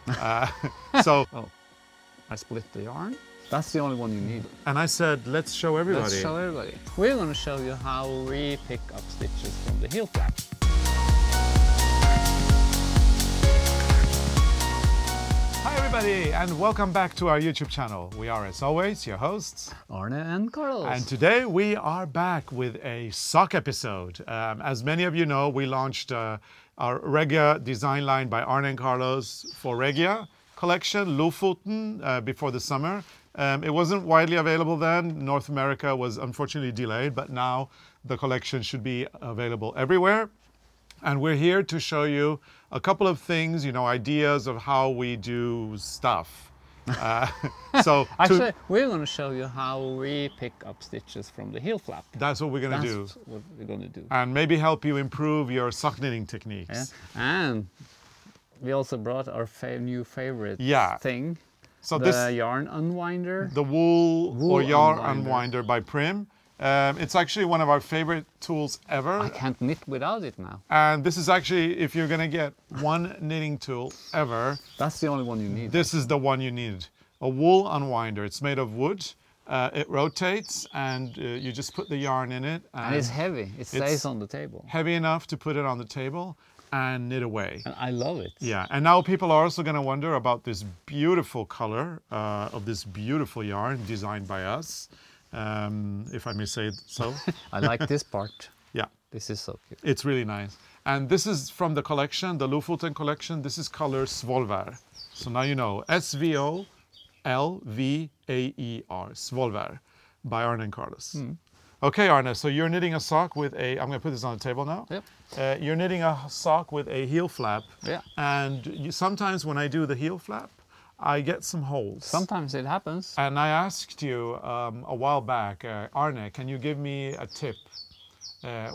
So Oh, I split the yarn. That's the only one you need. and I said, let's show everybody. Let's show everybody. We're going to show you how we pick up stitches from the heel flap. Hi everybody, and welcome back to our YouTube channel. We are, as always, your hosts, Arne and Carlos. and today we are back with a sock episode. As many of you know, we launched our Regia design line by Arne and Carlos for Regia collection, Lofoten, before the summer. It wasn't widely available then. North America was unfortunately delayed, but now the collection should be available everywhere. And we're here to show you a couple of things, you know, ideas of how we do stuff. Actually, we're going to show you how we pick up stitches from the heel flap. That's what we're going to do. That's what we're going to do. And maybe help you improve your sock knitting techniques. Yeah. And we also brought our new favorite thing. So the yarn unwinder. The wool or yarn unwinder by Prim. It's actually one of our favorite tools ever. I can't knit without it now. And this is actually, if you're going to get one knitting tool ever, that's the only one you need. This is the one you need. A wool unwinder. It's made of wood. It rotates and you just put the yarn in it. And it's heavy. It stays on the table. Heavy enough to put it on the table and knit away. And I love it. Yeah, and now people are also going to wonder about this beautiful color of this beautiful yarn designed by us. If I may say so. I like this part. Yeah. This is so cute. It's really nice. And this is from the collection, the Lofoten collection. This is color Svolvær. So now you know, Svolvaer, Svolvær, by Arne and Carlos. Okay, Arne, so you're knitting a sock with a, I'm going to put this on the table now. Yep. You're knitting a sock with a heel flap. Yeah. And sometimes when I do the heel flap, I get some holes. Sometimes it happens. And I asked you a while back, Arne, can you give me a tip?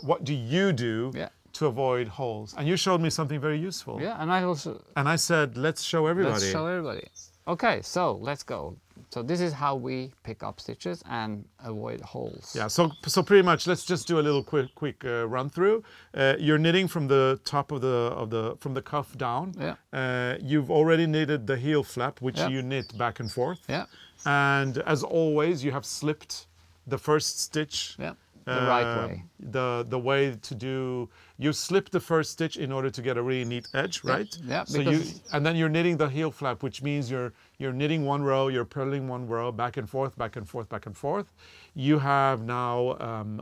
What do you do to avoid holes? And you showed me something very useful. Yeah, and I also... And I said, let's show everybody. Let's show everybody. Okay, so let's go. So this is how we pick up stitches and avoid holes. Yeah, so pretty much, let's just do a little quick run through. You're knitting from the top of from the cuff down. Yeah. You've already knitted the heel flap, which you knit back and forth. Yeah. And as always, you have slipped the first stitch. Yeah. The right way. The way to do, you slip the first stitch in order to get a really neat edge, right? Yeah. So and then you're knitting the heel flap, which means you're knitting one row, you're purling one row, back and forth, back and forth, back and forth. You have now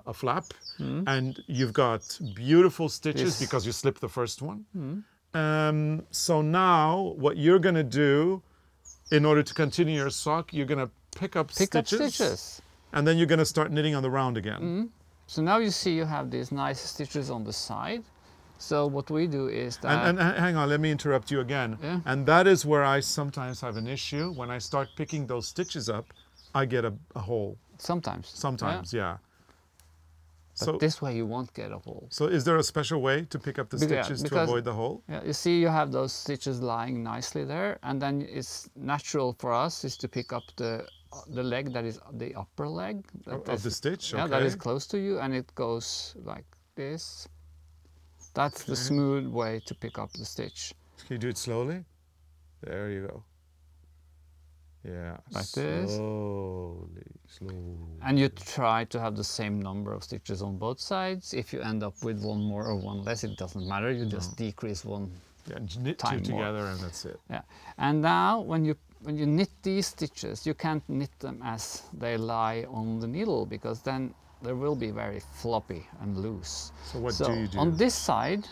a flap, and you've got beautiful stitches because you slipped the first one. So now what you're going to do, in order to continue your sock, you're going to pick up stitches. And then you're going to start knitting on the round again. So now you see you have these nice stitches on the side. So what we do is that... And hang on, let me interrupt you again. Yeah. And that is where I sometimes have an issue. When I start picking those stitches up, I get a hole. Sometimes. Sometimes, yeah. But this way you won't get a hole. So is there a special way to pick up the stitches to avoid the hole? Yeah, you see you have those stitches lying nicely there. And then it's natural for us is to pick up the leg that is the upper leg of the stitch. Yeah, that is close to you, and it goes like this. That's the smooth way to pick up the stitch. Can you do it slowly? There you go. Yeah, like this. Slowly. And you try to have the same number of stitches on both sides. If you end up with one more or one less, it doesn't matter. You just decrease one. Yeah, knit two together and that's it. Yeah, and now when you knit these stitches, you can't knit them as they lie on the needle because then they will be very floppy and loose. So what do you do? On this side,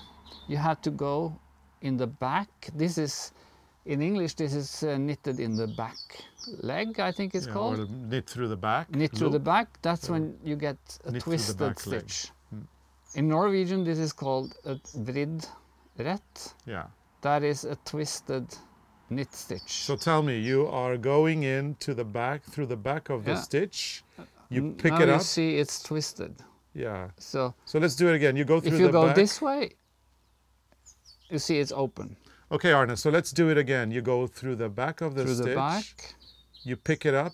you have to go in the back. This is, in English, this is knitted in the back leg, I think it's called. Or knit through the back. Knit through the back, that's when you get a twisted stitch. In Norwegian, this is called a vridd rett. Yeah. That is a twisted knit stitch. So tell me, you are going into the back, through the back of the stitch, you pick it up. Now you see it's twisted. Yeah. So let's do it again. You go through the back. If you go this way, you see it's open. Okay, Arne, so let's do it again. You go through the back of the stitch. Through the back. You pick it up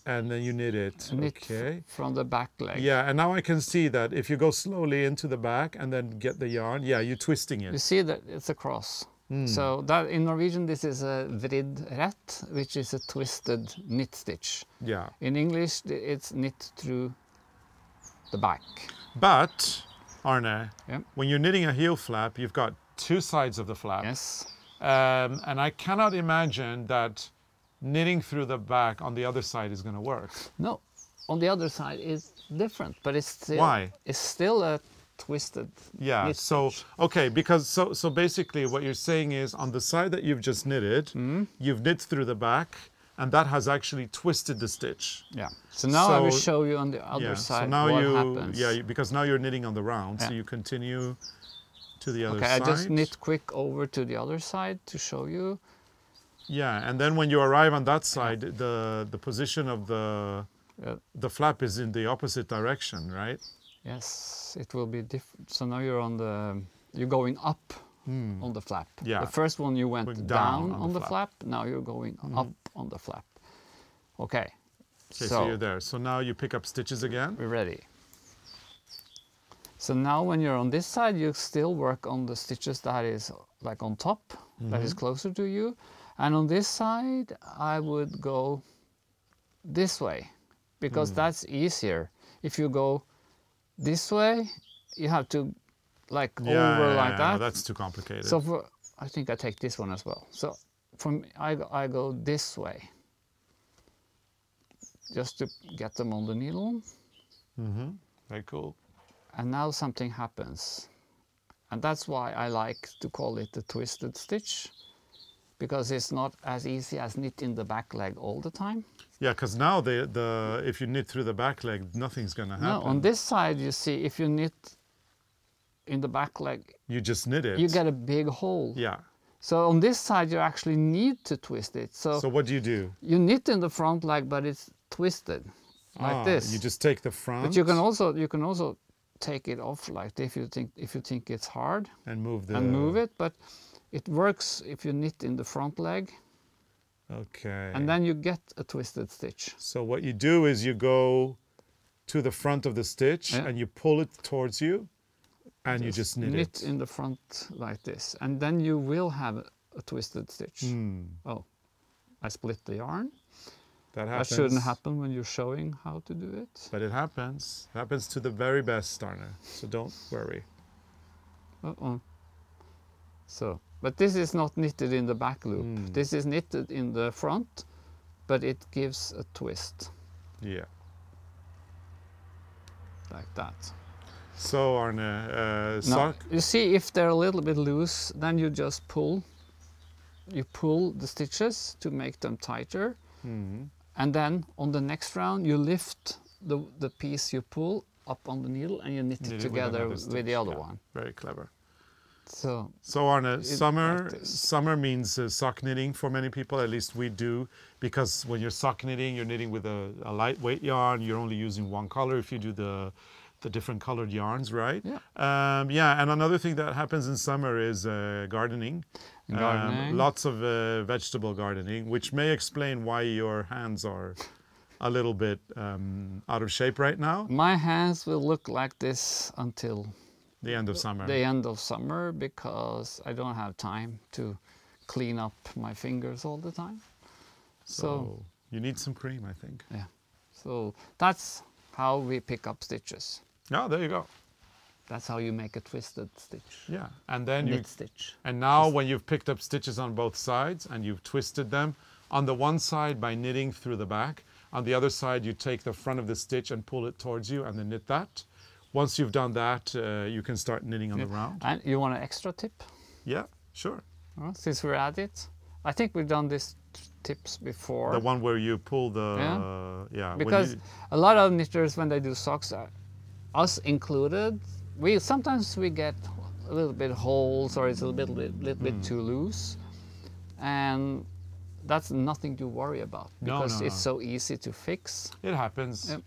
and then you knit it. Knit from the back leg. Yeah, and now I can see that if you go slowly into the back and then get the yarn, yeah, you're twisting it. You see that it's a cross. So that in Norwegian this is a vridd rett, which is a twisted knit stitch. Yeah. In English it's knit through the back. But, Arne, Yep. when you're knitting a heel flap, you've got two sides of the flap. Yes. And I cannot imagine that knitting through the back on the other side is going to work. No, on the other side is different, but it's still Why? It's still a twisted. Yeah, knit so, stitch. okay, because so basically what you're saying is on the side that you've just knitted, you've knit through the back, and that has actually twisted the stitch. Yeah. So now I will So- show you on the other Yeah, side so now what you, happens. because now you're knitting on the round, so Yeah. you continue to the other Okay, side. I just knit quick over to the other side to show you. Yeah, and then when you arrive on that side, the position of Yeah. the flap is in the opposite direction, right? Yes, it will be different. So now you're going up on the flap. Yeah. The first one you went Going down down on the flap. Now you're going up on the flap. Okay. Okay, so you're there. So now you pick up stitches again. we're ready. So now when you're on this side, you still work on the stitches that is like on top, that is closer to you. And on this side, I would go this way because that's easier. If you go this way, you have to like over like No, that. that's too complicated. So I think I take this one as well. So I go this way just to get them on the needle. Very cool. And now something happens. And that's why I like to call it the twisted stitch, because it's not as easy as knit in the back leg all the time. Yeah, because now if you knit through the back leg, nothing's going to happen. No, on this side, you see, if you knit in the back leg, You just knit it. you get a big hole. Yeah. So on this side, you actually need to twist it. So, So what do you do? you knit in the front leg, but it's twisted like this. You just take the front But you can also take it off like this if you think it's hard and move and move it. But it works if you knit in the front leg, Okay. and then you get a twisted stitch. So what you do is you go to the front of the stitch Yeah. and you pull it towards you, and you just knit it. in the front like this, and then you will have a twisted stitch. Oh, I split the yarn. That That happens. shouldn't happen when you're showing how to do it. But it happens. It happens to the very best, Arne. So don't worry. Uh-oh. So, but this is not knitted in the back loop. This is knitted in the front, but it gives a twist Yeah. like that. So Arne, Now, sock. you see, if they're a little bit loose, then you just pull. You pull the stitches to make them tighter, and then on the next round you lift the piece you pull up on the needle and you knit Knit it it with together another with stitch, the other yeah. one. Very clever. So So Arne, summer like this. summer means sock knitting for many people. At least we do, because when you're sock knitting, you're knitting with a lightweight yarn. You're only using one color if you do the different colored yarns, right? Yeah. Yeah, and another thing that happens in summer is gardening. Gardening. Lots of vegetable gardening, which may explain why your hands are a little bit out of shape right now. my hands will look like this until The end of summer. the end of summer, because I don't have time to clean up my fingers all the time. So you need some cream, I think. yeah, so that's how we pick up stitches. Yeah, there you go. That's how you make a twisted stitch. Yeah, and then Knit stitch. And now when you've picked up stitches on both sides and you've twisted them, on the one side by knitting through the back, on the other side you take the front of the stitch and pull it towards you and then knit that. Once you've done that, you can start knitting on the round. And you want an extra tip? Yeah, sure. Since we're at it, I think we've done these tips before. The one where you pull the, Yeah. when Because you- a lot of knitters, when they do socks, us included, sometimes we get a little bit holes or it's a little bit too loose, and that's nothing to worry about No, because no, it's so easy to fix. it happens. Yep.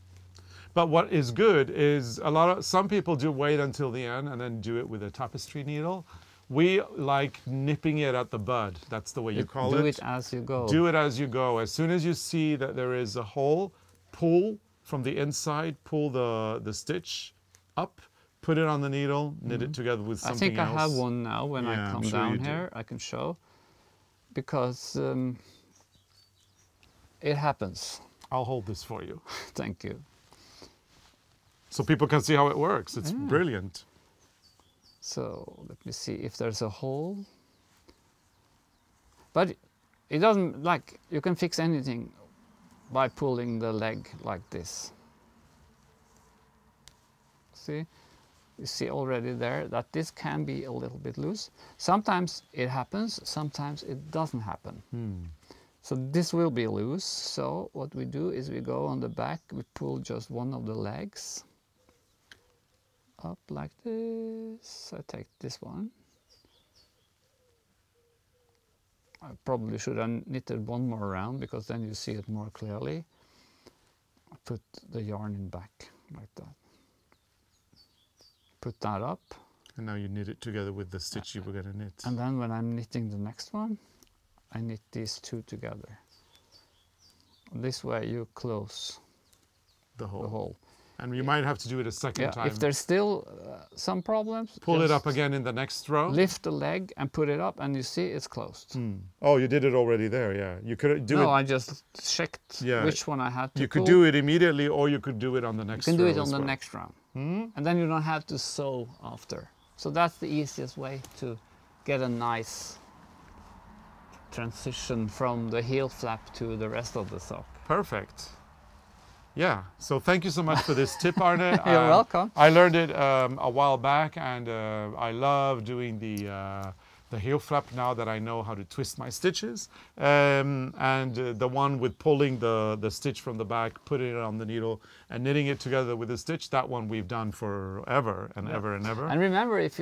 But what is good is some people do wait until the end and then do it with a tapestry needle. We like nipping it at the bud. That's the way you call Do it. it as you go. Do it as you go. As soon as you see that there is a hole, pull from the inside, pull the stitch up, put it on the needle, knit it together with I something think else. I have one now when Yeah, I I'm come sure you down do. here. I can show because it happens. I'll hold this for you Thank you. so people can see how it works. It's Yeah. brilliant. So let me see if there's a hole. But it doesn't, like, you can fix anything by pulling the leg like this. See? You see already there that this can be a little bit loose. Sometimes it happens, sometimes it doesn't happen. So this will be loose. So what we do is we go on the back, we pull just one of the legs up like this. I take this one. I probably should have knitted one more round because then you see it more clearly. Put the yarn in back like that. Put that up. And now you knit it together with the stitch you were going to knit. And then when I'm knitting the next one, I knit these two together. This way you close The hole. the hole. And you might have to do it a second time. If there's still some problems, Pull it just up again in the next row. lift the leg and put it up, and you see it's closed. Oh, you did it already there, yeah. You could do No, it. I just checked Yeah. which one I had to You could pull. do it immediately, or you could do it on the next You can do it row on as the well. next round. And then you don't have to sew after. So that's the easiest way to get a nice transition from the heel flap to the rest of the sock. Perfect. Yeah, so thank you so much for this tip, Arne. You're welcome. I learned it a while back, and I love doing the heel flap now that I know how to twist my stitches. And the one with pulling the stitch from the back, putting it on the needle, and knitting it together with the stitch, that one we've done forever and ever and ever. And remember, if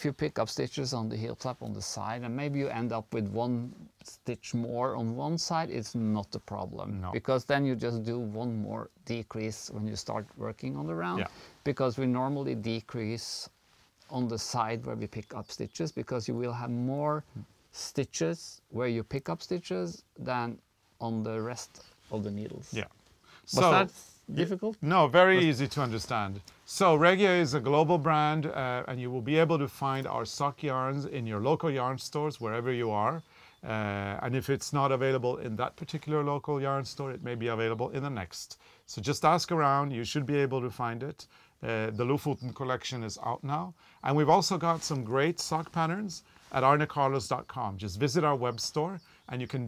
you pick up stitches on the heel flap on the side, and maybe you end up with one stitch more on one side, it's not a problem. No. Because then you just do one more decrease when you start working on the round. Yeah. Because we normally decrease on the side where we pick up stitches, because you will have more stitches where you pick up stitches than on the rest of the needles. Yeah. Was that difficult? No, very easy to understand. So Regia is a global brand, and you will be able to find our sock yarns in your local yarn stores wherever you are. And if it's not available in that particular local yarn store, it may be available in the next. So just ask around, you should be able to find it. The Lofoten collection is out now. And we've also got some great sock patterns at arnecarlos.com. Just visit our web store and you can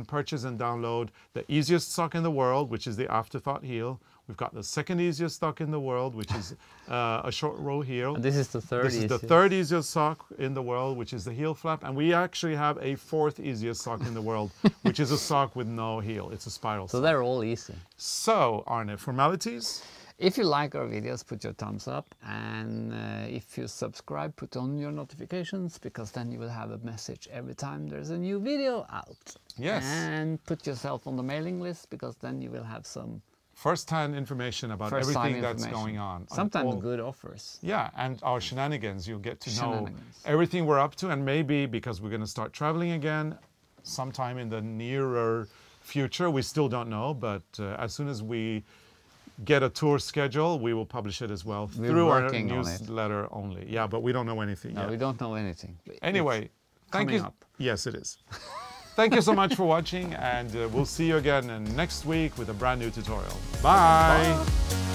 purchase and download the easiest sock in the world, which is the Afterthought heel. We've got the second easiest sock in the world, which is a short row heel. And this is the third This is the easiest. third easiest sock in the world, which is the heel flap. And we actually have a fourth easiest sock in the world, which is a sock with no heel. It's a spiral So sock. they're all easy. So, Arne, formalities? If you like our videos, put your thumbs up, and if you subscribe, put on your notifications, because then you will have a message every time there's a new video out. Yes. And put yourself on the mailing list, because then you will have some First-hand information about first-time everything that's information. going on. Sometimes all- good offers. Yeah, and our shenanigans. You'll get to know Shenanigans. everything we're up to, and maybe because we're going to start traveling again sometime in the nearer future. We still don't know, but as soon as we get a tour schedule, we will publish it as well We're through our working on it. newsletter only. Yeah, but we don't know anything No, yet. we don't know anything. Anyway, thank coming you. up. Yes, it is. Thank you so much for watching, and we'll see you again next week with a brand new tutorial. Bye. Bye.